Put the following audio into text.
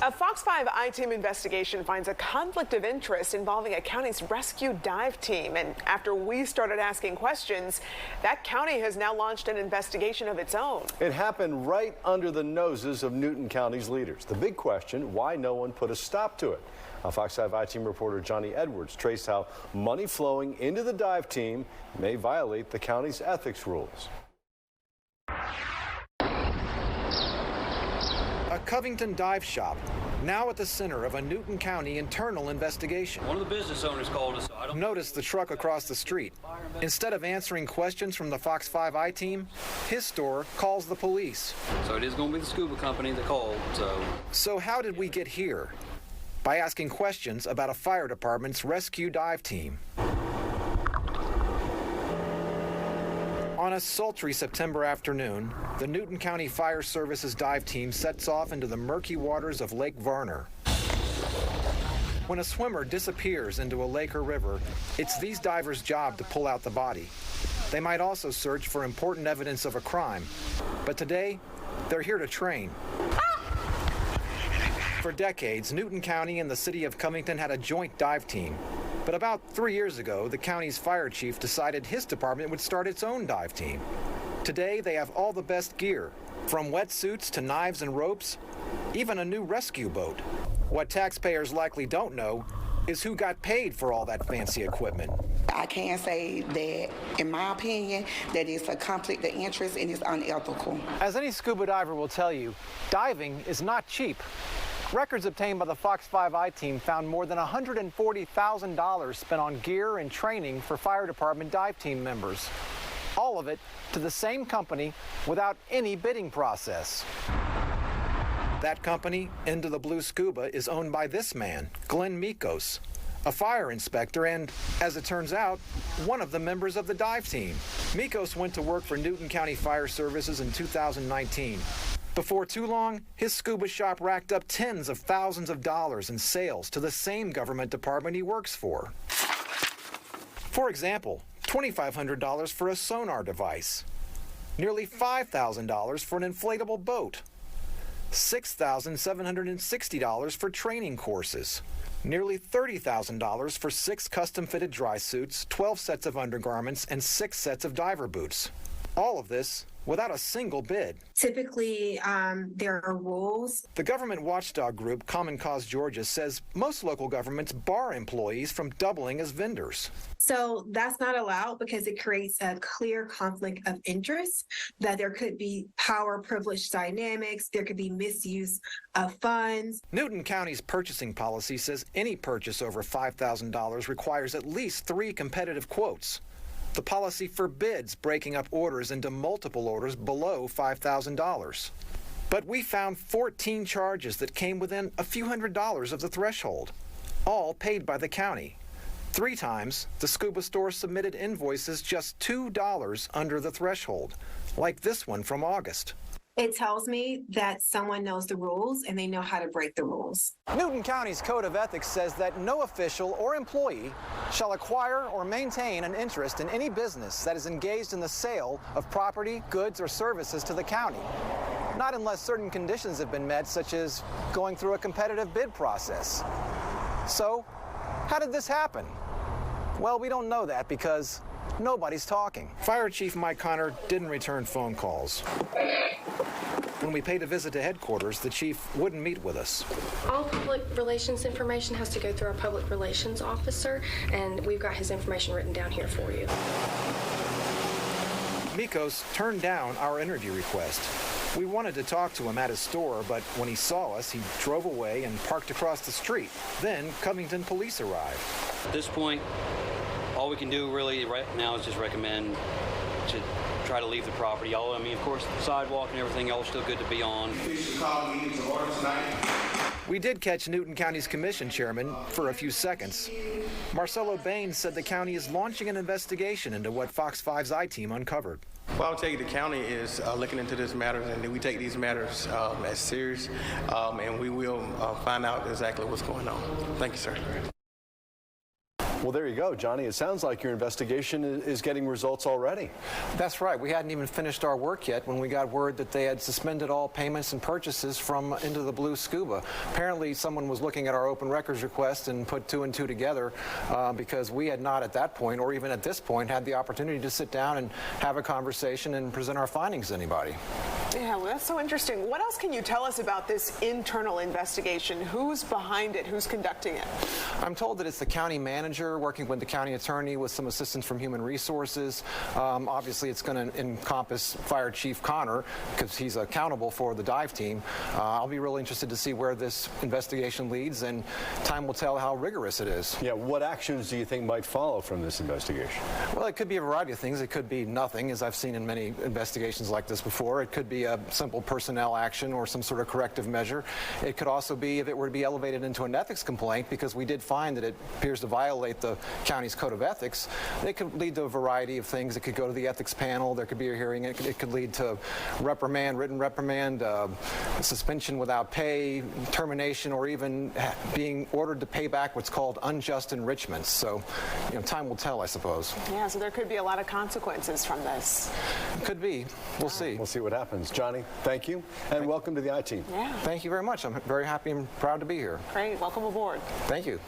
A Fox 5 I-Team investigation finds a conflict of interest involving a county's rescue dive team. And after we started asking questions, that county has now launched an investigation of its own. It happened right under the noses of Newton County's leaders. The big question, why no one put a stop to it? Fox 5 I-Team reporter Johnny Edwards traced how money flowing into the dive team may violate the county's ethics rules. A Covington dive shop, now at the center of a Newton County internal investigation. One of the business owners called us. Notice the truck across the street. Instead of answering questions from the Fox 5 I-Team, his store calls the police. So it is going to be the scuba company that called. So how did we get here? By asking questions about a fire department's rescue dive team. On a sultry September afternoon, the Newton County Fire Service's dive team sets off into the murky waters of Lake Varner. When a swimmer disappears into a lake or river, it's these divers' job to pull out the body. They might also search for important evidence of a crime. But today, they're here to train. For decades, Newton County and the city of Covington had a joint dive team. But about 3 years ago, the county's fire chief decided his department would start its own dive team. Today, they have all the best gear, from wetsuits to knives and ropes, even a new rescue boat. What taxpayers likely don't know is who got paid for all that fancy equipment. I can say that, in my opinion, that it's a conflict of interest and it's unethical. As any scuba diver will tell you, diving is not cheap. Records obtained by the Fox 5 I-Team found more than $140,000 spent on gear and training for fire department dive team members. All of it to the same company without any bidding process. That company, Into the Blue Scuba, is owned by this man, Glenn Mikos, a fire inspector and, as it turns out, one of the members of the dive team. Mikos went to work for Newton County Fire Services in 2019. Before too long, his scuba shop racked up tens of thousands of dollars in sales to the same government department he works for. For example, $2,500 for a sonar device, nearly $5,000 for an inflatable boat, $6,760 for training courses, nearly $30,000 for 6 custom-fitted dry suits, 12 sets of undergarments, and 6 sets of diver boots. All of this without a single bid. Typically, there are rules. The government watchdog group Common Cause Georgia says most local governments bar employees from doubling as vendors. So that's not allowed because it creates a clear conflict of interest, that there could be power privilege dynamics, there could be misuse of funds. Newton County's purchasing policy says any purchase over $5,000 requires at least 3 competitive quotes. The policy forbids breaking up orders into multiple orders below $5,000. But we found 14 charges that came within a few $100s of the threshold, all paid by the county. 3 times, the scuba store submitted invoices just $2 under the threshold, like this one from August. It tells me that someone knows the rules and they know how to break the rules. Newton County's Code of Ethics says that no official or employee shall acquire or maintain an interest in any business that is engaged in the sale of property, goods, or services to the county. Not unless certain conditions have been met, such as going through a competitive bid process. So, how did this happen? Well, we don't know that because nobody's talking. Fire Chief Mike Connor didn't return phone calls. When we paid a visit to headquarters, the chief wouldn't meet with us. All public relations information has to go through our public relations officer, and we've got his information written down here for you. Mikos turned down our interview request. We wanted to talk to him at his store, but when he saw us, he drove away and parked across the street. Then Covington police arrived. At this point, all we can do really right now is just recommend to try to leave the property. I mean, of course, the sidewalk and everything else still good to be on. We did catch Newton County's commission chairman for a few seconds. Marcelo Bain said the county is launching an investigation into what Fox 5's I-Team uncovered. Well, I'll tell you, the county is looking into this matter, and we take these matters as serious, and we will find out exactly what's going on. Thank you, sir. Well, there you go, Johnny. It sounds like your investigation is getting results already. That's right. We hadn't even finished our work yet when we got word that they had suspended all payments and purchases from Into the Blue Scuba. Apparently, someone was looking at our open records request and put two and two together because we had not at that point, or even at this point, had the opportunity to sit down and have a conversation and present our findings to anybody. Yeah, well, that's so interesting. What else can you tell us about this internal investigation? Who's behind it? Who's conducting it? I'm told that it's the county manager working with the county attorney with some assistance from Human Resources. Obviously, it's going to encompass Fire Chief Connor because he's accountable for the dive team. I'll be really interested to see where this investigation leads, and time will tell how rigorous it is. Yeah, what actions do you think might follow from this investigation? Well, it could be a variety of things. It could be nothing, as I've seen in many investigations like this before. It could be a simple personnel action or some sort of corrective measure. It could also be, if it were to be elevated into an ethics complaint, because we did find that it appears to violate the county's code of ethics, it could lead to a variety of things. It could go to the ethics panel. There could be a hearing. It could lead to reprimand, written reprimand, suspension without pay, termination, or even being ordered to pay back what's called unjust enrichments. So, time will tell, I suppose. Yeah, so there could be a lot of consequences from this. Could be. We'll see. We'll see what happens. Johnny, thank you, and welcome to the I-Team. Yeah. Thank you very much. I'm very happy and proud to be here. Great. Welcome aboard. Thank you.